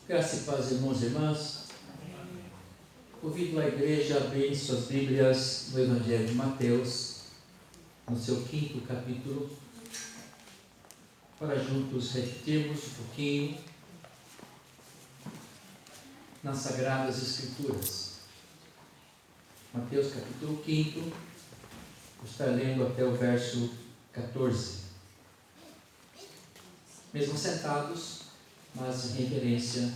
Graça e paz, irmãos e irmãs. Convido a igreja a abrir suas Bíblias no Evangelho de Mateus, no seu 5º capítulo, para juntos refletirmos um pouquinho nas Sagradas Escrituras. Mateus capítulo 5, vou estar lendo até o verso 14. Mesmo sentados, mas em reverência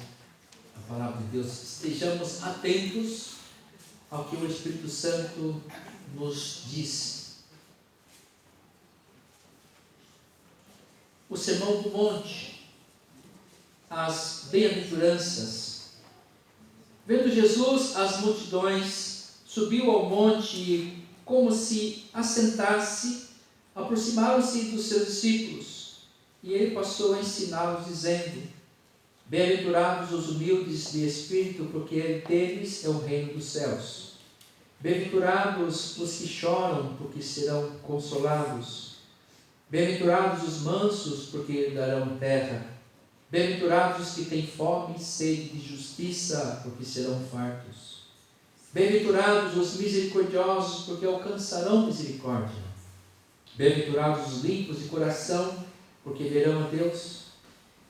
à palavra de Deus, estejamos atentos ao que o Espírito Santo nos diz. O Sermão do Monte, as bem-aventuranças. Vendo Jesus as multidões, subiu ao monte e, como se assentasse, aproximaram-se dos seus discípulos, e ele passou a ensiná-los, dizendo: Bem-aventurados os humildes de espírito, porque deles é o reino dos céus. Bem-aventurados os que choram, porque serão consolados. Bem-aventurados os mansos, porque herdarão terra. Bem-aventurados os que têm fome e sede de justiça, porque serão fartos. Bem-aventurados os misericordiosos, porque alcançarão misericórdia. Bem-aventurados os limpos de coração, porque verão a Deus.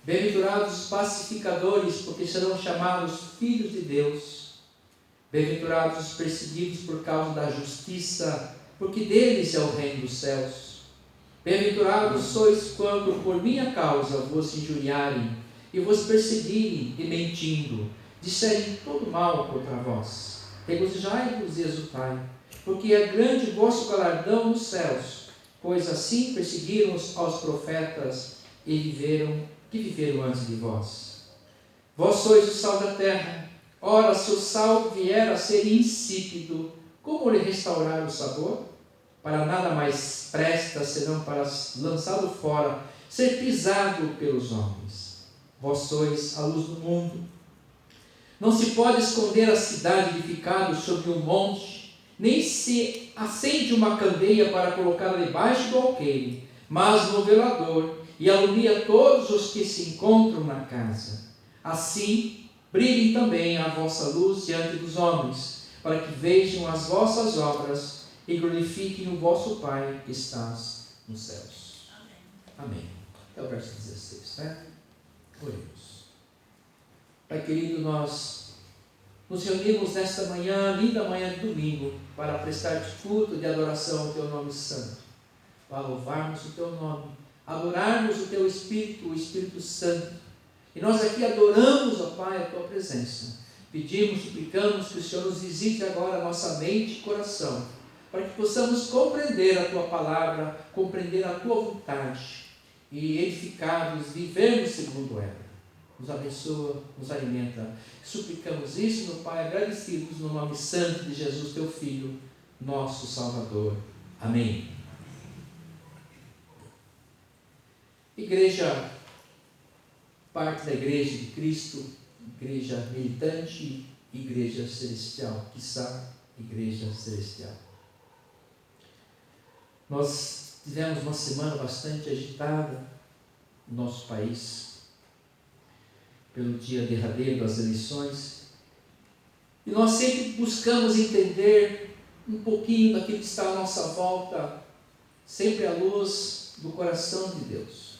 Bem-aventurados os pacificadores, porque serão chamados filhos de Deus. Bem-aventurados os perseguidos por causa da justiça, porque deles é o reino dos céus. Bem-aventurados sois quando por minha causa vos injuriarem e vos perseguirem e mentindo, disserem todo mal contra vós. Regozijai-vos e exultai, porque é grande o vosso galardão nos céus, pois assim perseguiram aos profetas que viveram antes de vós. Vós sois o sal da terra. Ora, se o sal vier a ser insípido, como lhe restaurar o sabor? Para nada mais presta, senão para lançá-lo fora, ser pisado pelos homens. Vós sois a luz do mundo. Não se pode esconder a cidade edificada sobre um monte, nem se acende uma candeia para colocá-la debaixo do alqueire, mas no velador, e alumia todos os que se encontram na casa. Assim, brilhe também a vossa luz diante dos homens, para que vejam as vossas obras e glorifiquem o vosso Pai que estás nos céus. Amém. É o verso 16, né? Oremos. Pai querido, nós nos reunimos nesta manhã, linda manhã de domingo, para prestar-te culto de adoração ao teu nome santo, para louvarmos o teu nome, adorarmos o teu Espírito, o Espírito Santo. E nós aqui adoramos, ó Pai, a tua presença. Pedimos, suplicamos que o Senhor nos visite agora a nossa mente e coração, para que possamos compreender a tua palavra, compreender a tua vontade e, edificados, vivermos segundo ela. Nos abençoa, nos alimenta. Suplicamos isso, meu Pai, agradecidos no nome santo de Jesus, teu Filho, nosso Salvador. Amém. Igreja, parte da Igreja de Cristo, Igreja militante, Igreja celestial, quiçá Igreja celestial. Nós tivemos uma semana bastante agitada no nosso país, pelo dia derradeiro das eleições, e nós sempre buscamos entender um pouquinho daquilo que está à nossa volta, sempre à luz do coração de Deus.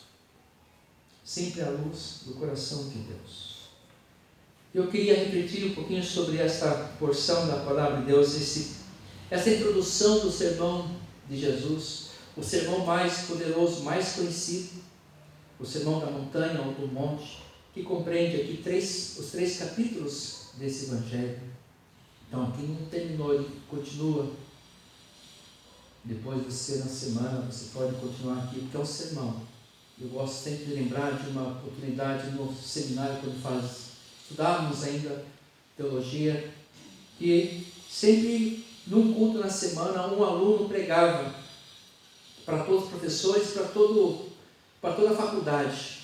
Sempre à luz do coração de Deus. Eu queria refletir um pouquinho sobre esta porção da palavra de Deus, essa introdução do sermão de Jesus, o sermão mais poderoso, mais conhecido, o sermão da montanha ou do monte, que compreende aqui os três capítulos desse evangelho. Então aqui não terminou, ele continua. Depois você, na semana, você pode continuar aqui, porque é um sermão. Eu gosto sempre de lembrar de uma oportunidade no seminário, quando estudávamos ainda teologia, que sempre num culto na semana um aluno pregava para todos os professores, para toda a faculdade.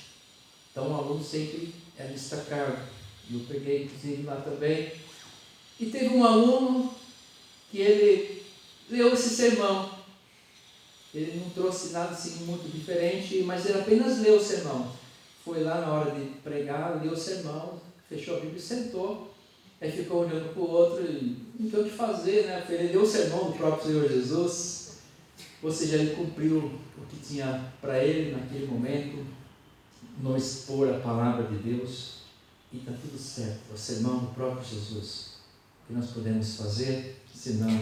Então o aluno sempre era destacado. Eu peguei inclusive lá também. E teve um aluno que ele leu esse sermão. Ele não trouxe nada assim muito diferente, mas ele apenas leu o sermão. Foi lá na hora de pregar, leu o sermão, fechou a Bíblia e sentou. Aí ficou olhando para o outro e não tem o que fazer, né? Ele deu o sermão do próprio Senhor Jesus, ou seja, ele cumpriu o que tinha para ele naquele momento, não expor a palavra de Deus, e está tudo certo. É o sermão do próprio Jesus. O que nós podemos fazer, senão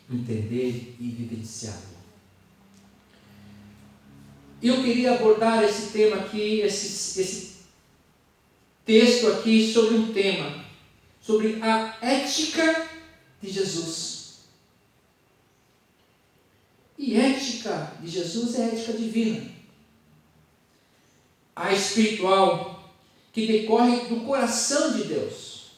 entender e vivenciá-lo. Eu queria abordar esse tema aqui, esse texto aqui sobre um tema, sobre a ética de Jesus. E ética de Jesus é ética divina. A espiritual, que decorre do coração de Deus.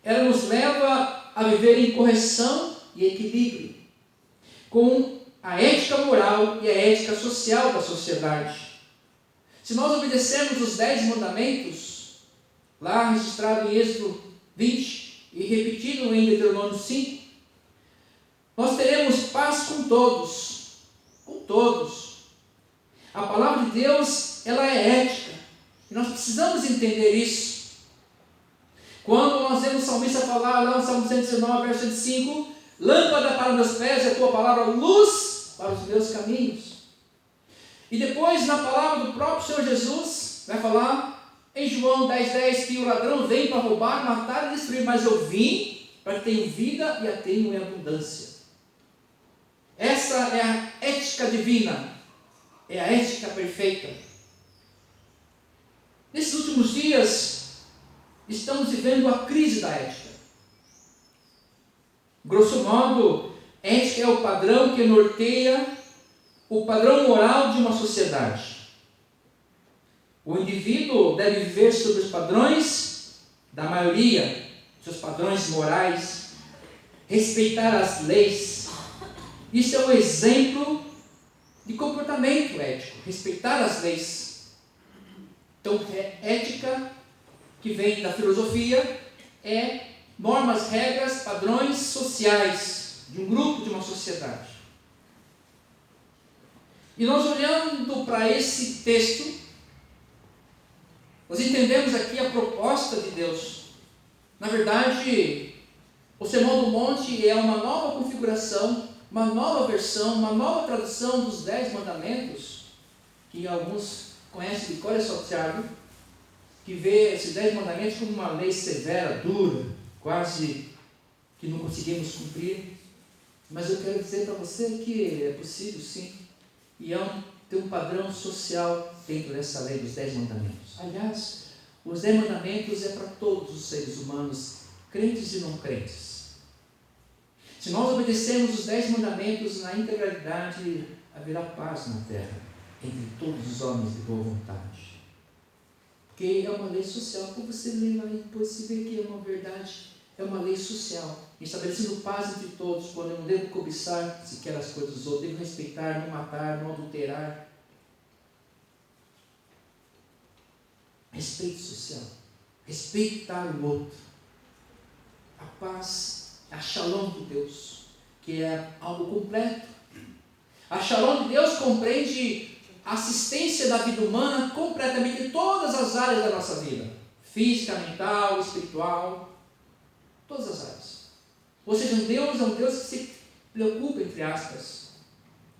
Ela nos leva a viver em correção e equilíbrio, com a ética moral e a ética social da sociedade. Se nós obedecermos os 10 mandamentos, lá registrado em Êxodo 20 e repetido em Deuteronômio 5, nós teremos paz com todos, com todos. A palavra de Deus, ela é ética, e nós precisamos entender isso. Quando nós vemos o salmista falar lá no Salmo 119, verso 105, lâmpada para meus pés é a tua palavra, luz para os meus caminhos. E depois, na palavra do próprio Senhor Jesus, vai falar em João 10,10 que o ladrão vem para roubar, matar e destruir, mas eu vim para que tenham vida e a tenham em abundância. Essa é a ética divina, é a ética perfeita. Nesses últimos dias, estamos vivendo a crise da ética. Grosso modo, ética é o padrão que norteia o padrão moral de uma sociedade. O indivíduo deve viver sobre os padrões da maioria, seus padrões morais, respeitar as leis. Isso é um exemplo de comportamento ético, respeitar as leis. Então, ética, que vem da filosofia, é normas, regras, padrões sociais de um grupo, de uma sociedade. E nós olhando para esse texto, nós entendemos aqui a proposta de Deus. Na verdade, o Sermão do Monte é uma nova configuração, uma nova versão, uma nova tradução dos 10 mandamentos, que alguns conhecem de cor e salteado, que vê esses 10 mandamentos como uma lei severa, dura, quase que não conseguimos cumprir. Mas eu quero dizer para você que é possível sim, e tem um padrão social dentro dessa lei dos 10 mandamentos. Aliás, os 10 mandamentos é para todos os seres humanos, crentes e não crentes. Se nós obedecermos os 10 mandamentos na integralidade, haverá paz na terra, entre todos os homens de boa vontade. Porque é uma lei social, como você lê lá, você vê que é uma verdade, é uma lei social, estabelecendo paz entre todos, quando eu não devo cobiçar sequer as coisas dos outros, devo respeitar, não matar, não adulterar. Respeito social, respeitar o outro. A paz, a shalom de Deus, que é algo completo. A shalom de Deus compreende a assistência da vida humana completamente em todas as áreas da nossa vida, física, mental, espiritual, todas as áreas. Ou seja, Deus é um Deus que se preocupa, entre aspas,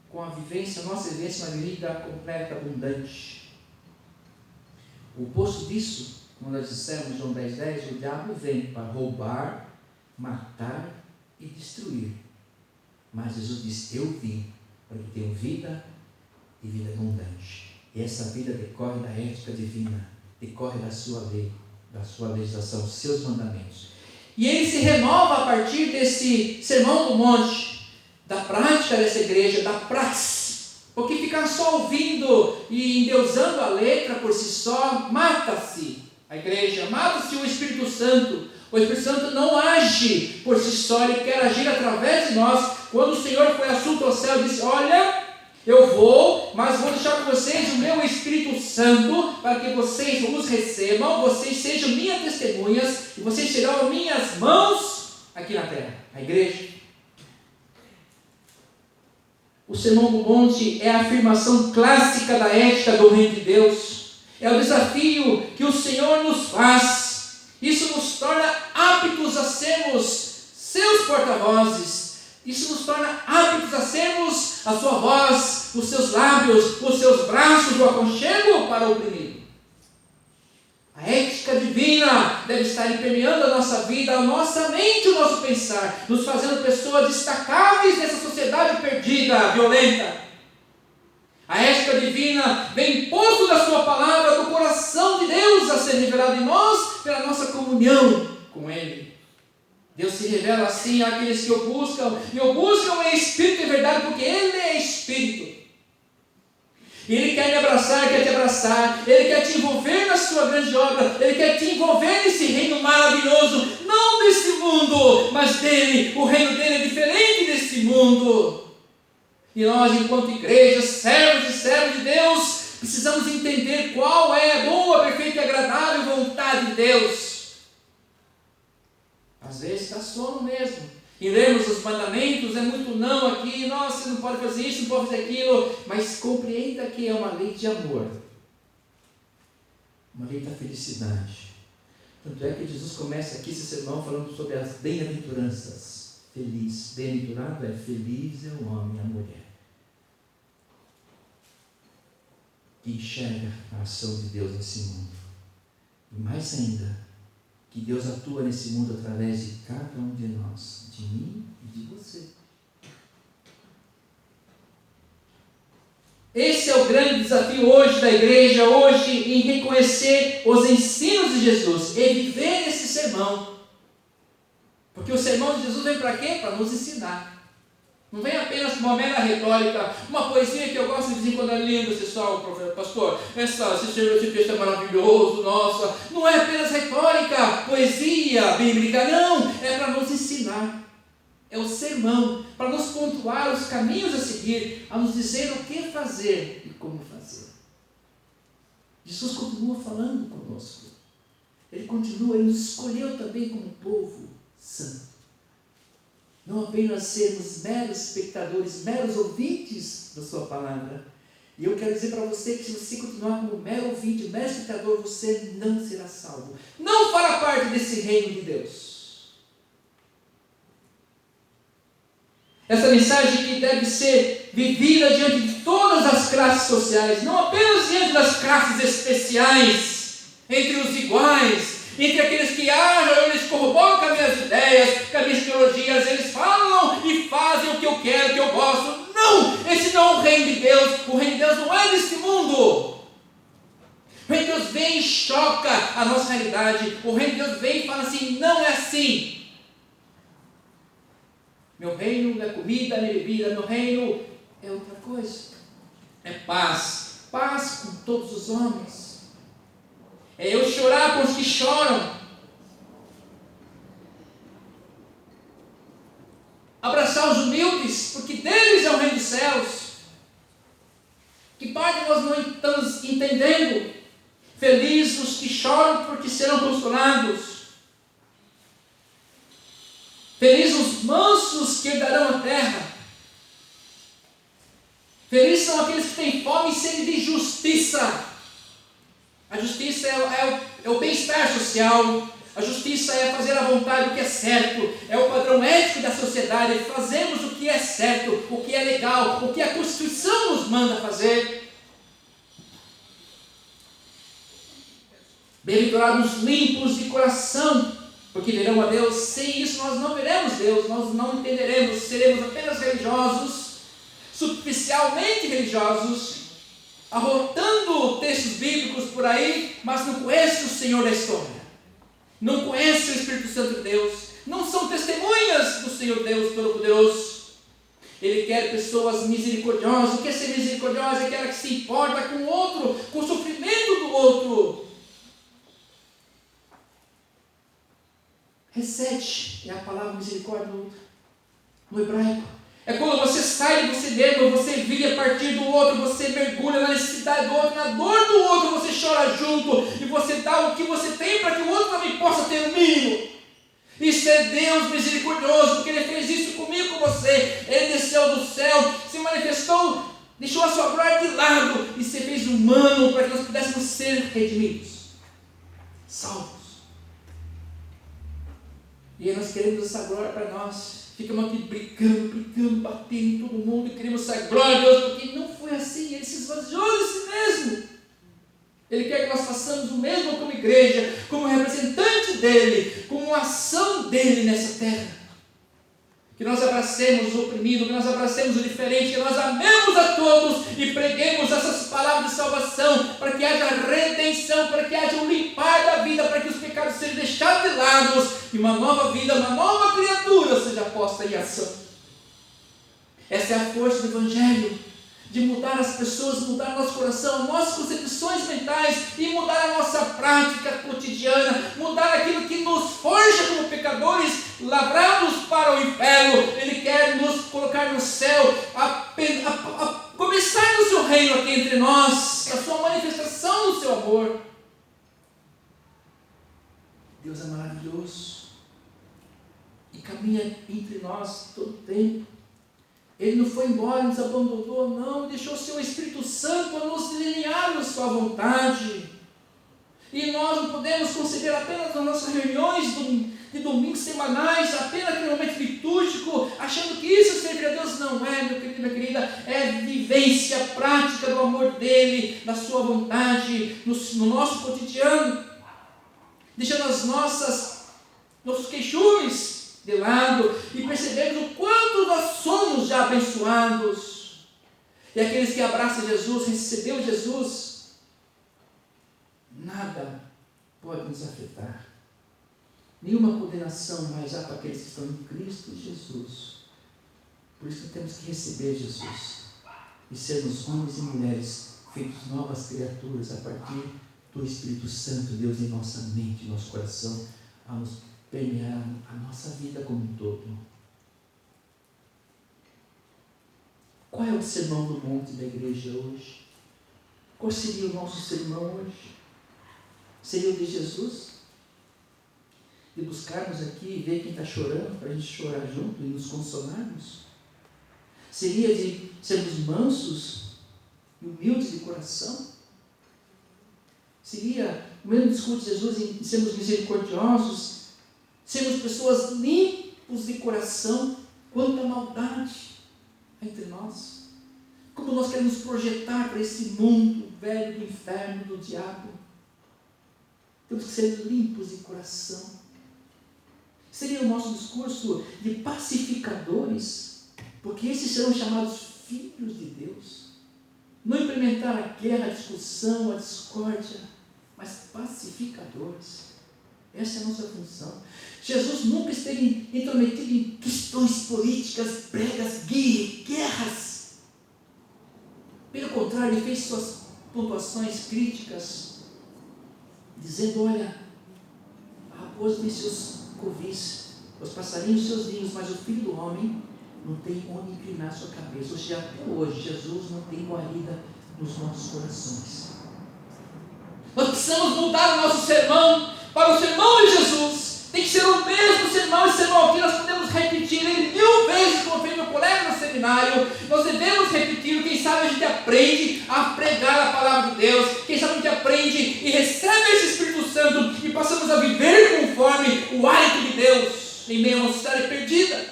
com a vivência, a nossa vivência, uma vida completa, abundante. O oposto disso, como nós dissemos, João 10,10, o diabo vem para roubar, matar e destruir. Mas Jesus disse, eu vim para que tenham vida e vida abundante. E essa vida decorre da ética divina, decorre da sua lei, da sua legislação, dos seus mandamentos. E ele se renova a partir desse Sermão do Monte, da prática dessa igreja, da praxe. Porque ficar só ouvindo e endeusando a letra por si só, mata-se a igreja, mata-se o Espírito Santo. O Espírito Santo não age por si só, ele quer agir através de nós. Quando o Senhor foi assunto ao céu, disse, olha, eu vou, mas vou deixar com vocês o meu Espírito Santo, para que vocês os recebam, vocês sejam minhas testemunhas, e vocês serão minhas mãos aqui na terra, a igreja. O Sermão do Monte é a afirmação clássica da ética do reino de Deus. É o desafio que o Senhor nos faz. Isso nos torna aptos a sermos seus porta-vozes. Isso nos torna aptos a sermos a sua voz, os seus lábios, os seus braços, o aconchego para o oprimido. A ética divina deve estar permeando a nossa vida, a nossa mente, o nosso pensar, nos fazendo pessoas destacáveis nessa sociedade perdida, violenta. A ética divina vem posto da sua palavra, do coração de Deus a ser revelado em nós pela nossa comunhão com Ele. Deus se revela assim àqueles que o buscam, e o buscam em espírito e verdade, porque Ele é espírito. E Ele quer me abraçar, quer te abraçar, Ele quer te envolver na sua grande obra, Ele quer te envolver nesse reino maravilhoso, não desse mundo, mas dele. O reino dele é diferente desse mundo. E nós, enquanto igreja, servos e servos de Deus, precisamos entender qual é a boa, perfeita e agradável vontade de Deus. Às vezes dá sono mesmo. E lemos os mandamentos, é muito não aqui, nossa, você não pode fazer isso, não pode fazer aquilo, mas compreenda que é uma lei de amor, uma lei da felicidade. Tanto é que Jesus começa aqui esse sermão falando sobre as bem-aventuranças. Feliz, bem-aventurado é feliz é o homem e a mulher que enxerga a ação de Deus nesse mundo. E mais ainda, que Deus atua nesse mundo através de cada um de nós, de mim e de você. Esse é o grande desafio hoje da igreja, hoje, em reconhecer os ensinos de Jesus e viver esse sermão. Porque o sermão de Jesus vem para quê? Para nos ensinar. Não vem apenas uma mera retórica, uma poesia que eu gosto de dizer quando é linda, pessoal, pastor, esse texto é maravilhoso, nossa. Não é apenas retórica, poesia bíblica, não, é para nos ensinar. É o sermão, para nos pontuar os caminhos a seguir, a nos dizer o que fazer e como fazer. Jesus continua falando conosco. Ele nos escolheu também como povo santo. Não apenas sermos meros espectadores, meros ouvintes da sua palavra. E eu quero dizer para você que se você continuar como mero ouvinte, mero espectador, você não será salvo. Não fará parte desse reino de Deus. Essa mensagem que deve ser vivida diante de todas as classes sociais, não apenas diante das classes especiais, entre os iguais, entre aqueles que agem, eles corroboram com as minhas ideias, com as minhas teologias, eles falam e fazem o que eu quero, o que eu gosto. Não! Esse não é o reino de Deus. O reino de Deus não é desse mundo. O reino de Deus vem e choca a nossa realidade. O reino de Deus vem e fala assim, não é assim. Meu reino não é comida, nem bebida, meu reino é outra coisa. É paz. Paz com todos os homens. É eu chorar com os que choram. Abraçar os humildes, porque deles é o reino dos céus. Que parte nós não estamos entendendo? Felizes os que choram, porque serão consolados. Felizes os mansos que herdarão a terra. Felizes são aqueles que têm fome e sede de justiça. A justiça é o bem-estar social. A justiça é fazer a vontade do que é certo. É o padrão ético da sociedade. Fazemos o que é certo, o que é legal, o que a Constituição nos manda fazer. Bem-aventurados limpos de coração, porque verão a Deus. Sem isso nós não veremos Deus, nós não entenderemos. Seremos apenas religiosos, superficialmente religiosos, arrotando textos bíblicos por aí, mas não conhece o Senhor da história, não conhece o Espírito Santo de Deus, não são testemunhas do Senhor Deus Todo-Poderoso. Ele quer pessoas misericordiosas. O que é ser misericordiosa? É aquela que se importa com o outro, com o sofrimento do outro. Recete é a palavra misericórdia no hebraico. É quando você sai de você mesmo, você vive a partir do outro, você mergulha na necessidade do outro, na dor do outro, você chora junto e você dá o que você tem para que o outro também possa ter o mínimo. Isso é Deus misericordioso, porque Ele fez isso comigo, com você. Ele desceu do céu, se manifestou, deixou a sua glória de lado e se fez humano para que nós pudéssemos ser redimidos, salvos. E aí nós queremos essa glória para nós. Ficamos aqui brigando, batendo em todo mundo e queremos essa glória a Deus, porque não foi assim. Ele se esvaziou de si mesmo. Ele quer que nós façamos o mesmo como igreja, como representante dele, como ação dele nessa terra. Que nós abracemos o oprimido, que nós abracemos o diferente, que nós amemos a todos e preguemos essas palavras de salvação, para que haja redenção, para que haja um limpar da vida, para que os pecados sejam deixados de lado e uma nova vida, uma nova criatura seja posta em ação. Essa é a força do Evangelho, de mudar as pessoas, mudar nosso coração, nossas concepções mentais e mudar a nossa prática cotidiana, mudar aquilo que nos forja como pecadores, lavrados para o inferno. Ele quer nos colocar no céu, a começar no seu reino aqui entre nós, a sua manifestação do seu amor. Deus é maravilhoso e caminha entre nós todo o tempo. Ele não foi embora, nos abandonou, não, deixou o seu Espírito Santo a nos delinear na sua vontade. E nós não podemos considerar apenas nas nossas reuniões de domingos semanais, apenas aquele momento litúrgico, achando que isso servir a Deus. Não é, meu querido, minha querida, é vivência prática do amor dele, da sua vontade, no nosso cotidiano, deixando nossos queixumes de lado e percebemos o quanto nós somos já abençoados. E aqueles que abraçam Jesus, recebeu Jesus, nada pode nos afetar, nenhuma condenação mais há para aqueles que estão em Cristo Jesus. Por isso que temos que receber Jesus e sermos homens e mulheres feitos novas criaturas a partir do Espírito Santo, Deus, em nossa mente, em nosso coração, a nos permear a nossa vida como um todo. Qual é o sermão do monte da igreja hoje? Qual seria o nosso sermão hoje? Seria o de Jesus? De buscarmos aqui e ver quem está chorando, para a gente chorar junto e nos consolarmos? Seria de sermos mansos e humildes de coração? Seria o mesmo discurso de Jesus em sermos misericordiosos, sermos pessoas limpas de coração, quanta maldade há entre nós? Como nós queremos projetar para esse mundo velho do inferno, do diabo? Temos que ser limpos de coração. Seria o nosso discurso de pacificadores, porque esses serão chamados filhos de Deus. Não implementar a guerra, a discussão, a discórdia, mas pacificadores. Essa é a nossa função. Jesus nunca esteve intrometido em questões políticas, pregas, guerras. Pelo contrário, ele fez suas pontuações críticas, dizendo: olha, a raposa tem seus covis, os passarinhos seus ninhos, mas o Filho do Homem não tem onde inclinar sua cabeça. Ou seja, até hoje, Jesus não tem guarida nos nossos corações. Nós precisamos mudar o nosso sermão para o sermão de Jesus. Tem que ser o mesmo sermão, esse sermão aqui nós podemos repetir ele 1000 vezes, como fez meu colega no seminário. Nós devemos repetir, quem sabe a gente aprende a pregar a palavra de Deus, quem sabe a gente aprende e recebe esse Espírito Santo e passamos a viver conforme o hálito de Deus em meio a uma sociedade perdida.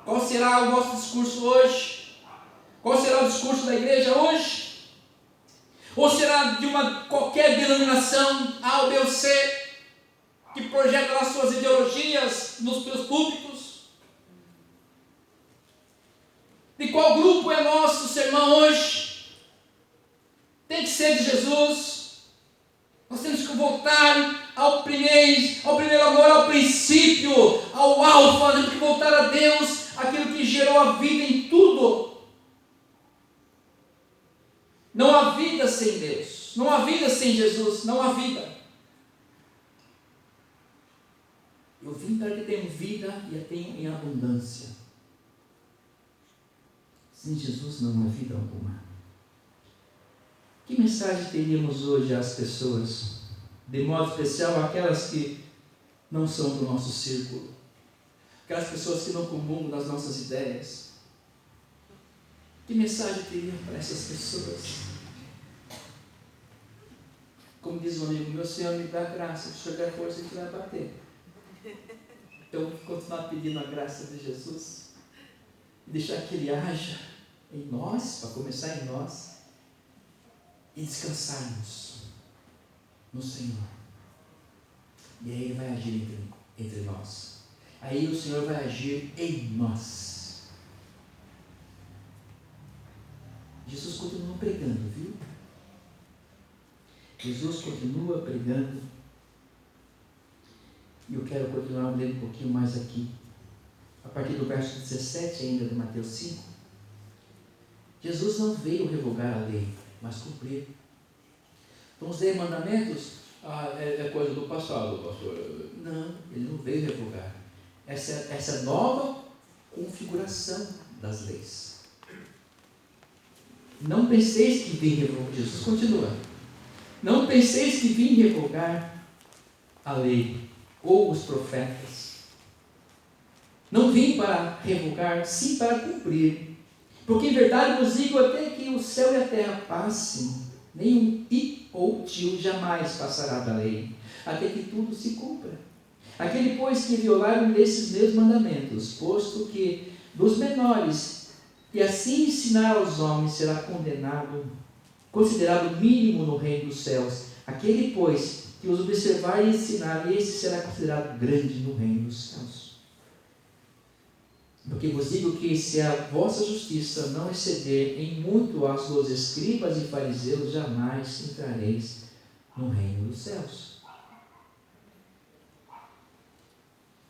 Qual será o nosso discurso hoje? Qual será o discurso da igreja hoje? Ou será de qualquer denominação A ou B ou C, que projeta lá suas ideologias nos seus púlpitos? De qual grupo é nosso sermão hoje? Tem que ser de Jesus. Nós temos que voltar ao primeiro amor, ao princípio, ao alfa. Temos que voltar a Deus, aquilo que gerou a vida em tudo. Não há vida sem Deus, não há vida sem Jesus, não há vida. Eu vim para que tenham vida e a tenham em abundância. Sem Jesus não há vida alguma. Que mensagem teríamos hoje às pessoas, de modo especial aquelas que não são do nosso círculo, aquelas pessoas que não comungam das nossas ideias? Que mensagem teríamos para essas pessoas? Como diz um amigo meu, Senhor, me dá graça, se o Senhor der força, a gente vai bater. Então, vou continuar pedindo a graça de Jesus, e deixar que Ele haja em nós, para começar em nós, e descansarmos no Senhor. E aí Ele vai agir entre nós. Aí o Senhor vai agir em nós. Jesus continua pregando, viu? Jesus continua pregando. E eu quero continuar lendo um pouquinho mais aqui. A partir do verso 17 ainda de Mateus 5. Jesus não veio revogar a lei, mas cumprir. Então os 10 mandamentos, é coisa do passado, pastor. Não, Ele não veio revogar. Essa nova configuração das leis. Não penseis que vim revogar. Jesus continua. Não penseis que vim revogar a lei ou os profetas. Não vim para revogar, sim para cumprir. Porque em verdade vos digo, até que o céu e a terra passem, nenhum i ou tio jamais passará da lei, até que tudo se cumpra. Aquele, pois, que violar um desses meus mandamentos, posto que dos menores, e assim ensinar aos homens, será considerado mínimo no reino dos céus. Aquele, pois, que os observar e ensinar, esse será considerado grande no reino dos céus. Porque vos digo que, se a vossa justiça não exceder em muito as dos escribas e fariseus, jamais entrareis no reino dos céus.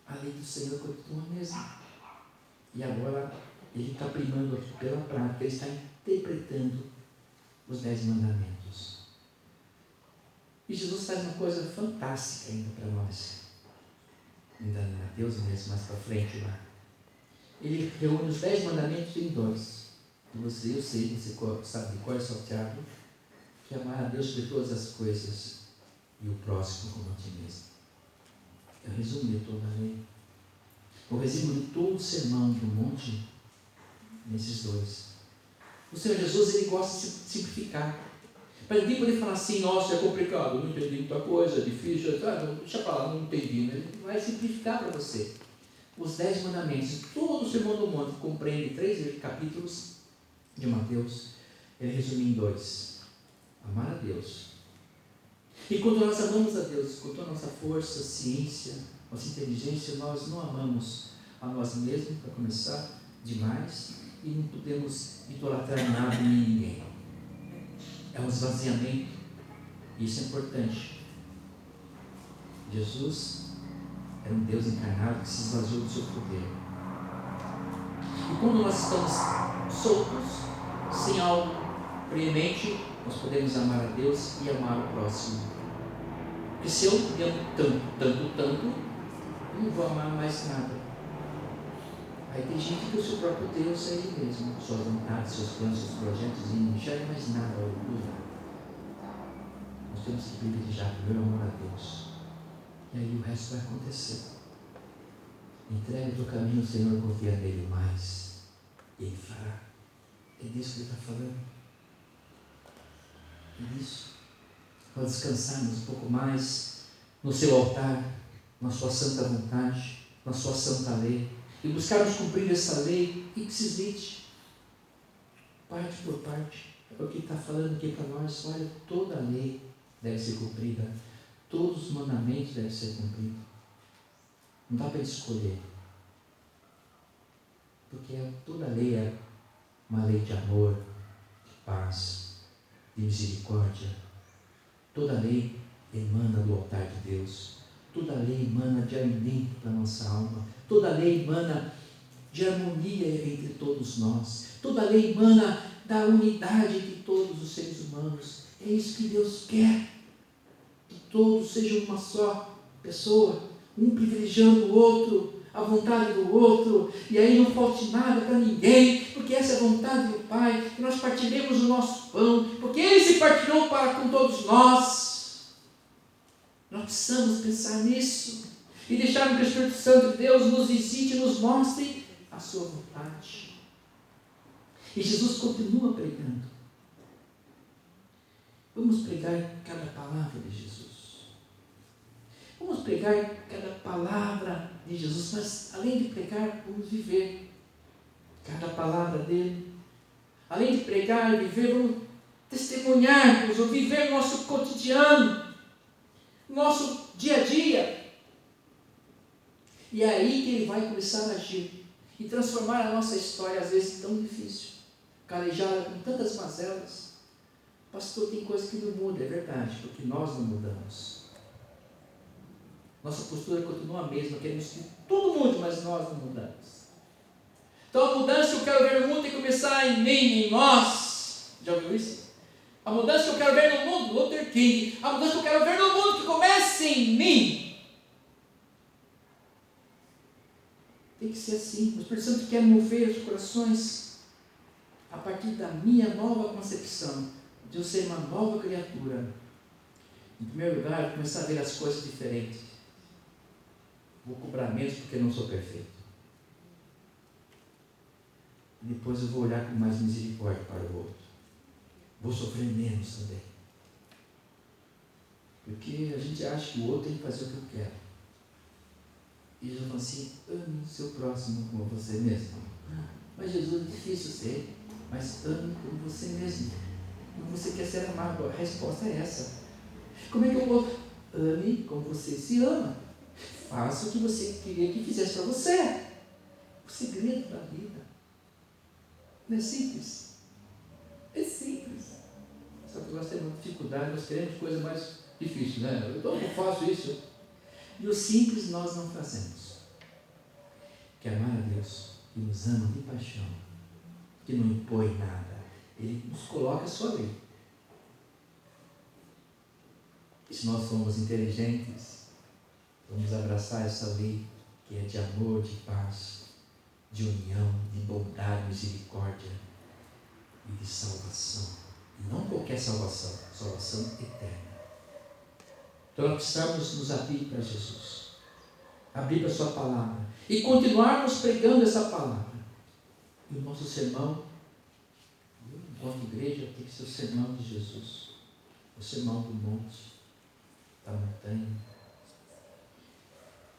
A lei do Senhor continua a mesma. E agora Ele está primando aqui pela prática, Ele está interpretando os 10 mandamentos. E Jesus faz uma coisa fantástica ainda para nós. Ainda em Mateus mesmo, mais para frente lá. Ele reúne os 10 mandamentos em 2. E eu sei, você sabe de cor salteado, que é amar a Deus sobre todas as coisas e o próximo como a ti mesmo. É o resumo de toda a lei. O resumo de todo o sermão do monte, nesses 2. O Senhor Jesus, Ele gosta de simplificar. Para ninguém poder falar assim, nossa, é complicado, não entendi muita coisa, é difícil, deixa para lá, não entendi. Né? Ele vai simplificar para você. Os 10 mandamentos, todo o sermão do monte compreende 3 capítulos de Mateus. Ele resume em 2. Amar a Deus. E quando nós amamos a Deus, com toda a nossa força, ciência, nossa inteligência, nós não amamos a nós mesmos, para começar, demais, e não podemos idolatrar nada nem ninguém. É um esvaziamento. E isso é importante. Jesus era um Deus encarnado que se esvaziou do seu poder. E quando nós estamos soltos, sem algo premente, nós podemos amar a Deus e amar o próximo. Porque se eu me amo tanto, eu não vou amar mais nada. Aí tem gente que o seu próprio Deus é Ele mesmo, suas vontades, seus planos, seus projetos, e não enxerga mais nada ao lado. Nós temos que privilegiar primeiro o amor a Deus. E aí o resto vai acontecer. Entregue o teu caminho ao Senhor, confia nele mais. E Ele fará. É disso que Ele está falando. É disso. Para descansarmos um pouco mais no seu altar, na sua santa vontade, na sua santa lei. E buscarmos cumprir essa lei ipsis parte por parte. É o que está falando aqui para nós. Olha, toda a lei deve ser cumprida. Todos os mandamentos devem ser cumpridos. Não dá para escolher. Porque toda lei é uma lei de amor, de paz, de misericórdia. Toda lei emana do altar de Deus. Toda lei emana de alimento para a nossa alma. Toda lei emana de harmonia entre todos nós. Toda lei emana da unidade de todos os seres humanos. É isso que Deus quer. Que todos sejam uma só pessoa, um privilegiando o outro, a vontade do outro, e aí não falte nada para ninguém, porque essa é a vontade do Pai, que nós partilhemos o nosso pão, porque Ele se partilhou para com todos nós. Nós precisamos pensar nisso, e deixar que o Espírito Santo de Deus nos visite e nos mostre a sua vontade. E Jesus continua pregando. Vamos pregar cada palavra de Jesus. Vamos pregar cada palavra de Jesus, mas além de pregar, vamos viver cada palavra dele. Além de pregar e viver, vamos testemunhar, ou viver nosso cotidiano, nosso dia a dia. E é aí que ele vai começar a agir e transformar a nossa história, às vezes tão difícil, calejada com tantas mazelas. Pastor, tem coisa que não muda, é verdade, porque nós não mudamos. Nossa postura continua a mesma, queremos que tudo mude, mas nós não mudamos. Então a mudança que eu quero ver no mundo tem que começar em mim, em nós. Já ouviu isso? A mudança que eu quero ver no mundo, Luther King, a mudança que eu quero ver no mundo que comece em mim. Tem que ser assim. O Espírito Santo quer mover os corações a partir da minha nova concepção, de eu ser uma nova criatura. Em primeiro lugar, começar a ver as coisas diferentes. Vou cobrar menos porque não sou perfeito. Depois eu vou olhar com mais misericórdia para o outro. Vou sofrer menos também. Porque a gente acha que o outro tem que fazer o que eu quero. E Jesus fala assim, ame o seu próximo como você mesmo. Mas Jesus, é difícil ser, mas ame como você mesmo. Como você quer ser amado. A resposta é essa. Como é que eu vou? Ame como você se ama. Faça o que você queria que fizesse para você. O segredo da vida. Não é simples? É simples. Só que nós temos dificuldade, nós queremos coisa mais difícil, né? Então eu faço isso. E o simples nós não fazemos. Que amar a Deus, que nos ama de paixão, que não impõe nada. Ele nos coloca a sua lei. E se nós formos inteligentes, vamos abraçar essa lei que é de amor, de paz, de união, de bondade, misericórdia e de salvação. E não qualquer salvação, salvação eterna. Então nós precisamos nos abrir para Jesus, abrir para a sua palavra e continuarmos pregando essa palavra. E o nosso sermão, enquanto igreja, tem que ser o sermão de Jesus, o sermão do monte, da montanha.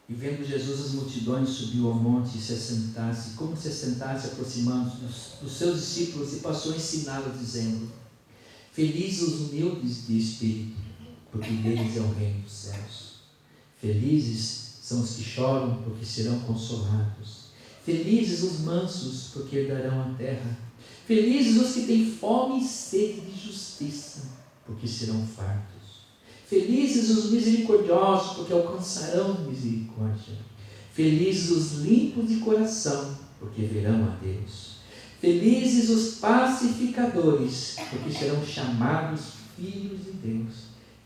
E vendo Jesus, as multidões subiu ao monte e se assentasse, como se assentasse, aproximando-se dos seus discípulos, e passou a ensiná-los, dizendo: felizes os humildes de espírito, porque deles é o reino dos céus. Felizes são os que choram, porque serão consolados. Felizes os mansos, porque herdarão a terra. Felizes os que têm fome e sede de justiça, porque serão fartos. Felizes os misericordiosos, porque alcançarão misericórdia. Felizes os limpos de coração, porque verão a Deus. Felizes os pacificadores, porque serão chamados filhos de Deus.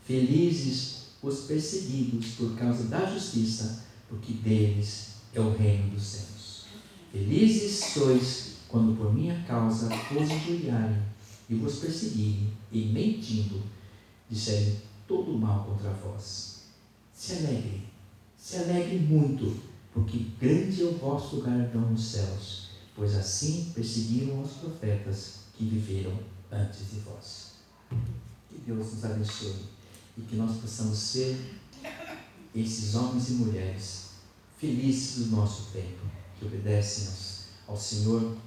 Felizes os perseguidos por causa da justiça, porque deles é o reino dos céus. Felizes sois quando por minha causa vos injuriarem e vos perseguirem e, mentindo, disserem todo o mal contra vós. Se alegre muito, porque grande é o vosso galardão nos céus, pois assim perseguiram os profetas que viveram antes de vós. Que Deus nos abençoe e que nós possamos ser esses homens e mulheres felizes do nosso tempo, que obedecem ao Senhor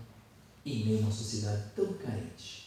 em meio a uma sociedade tão carente.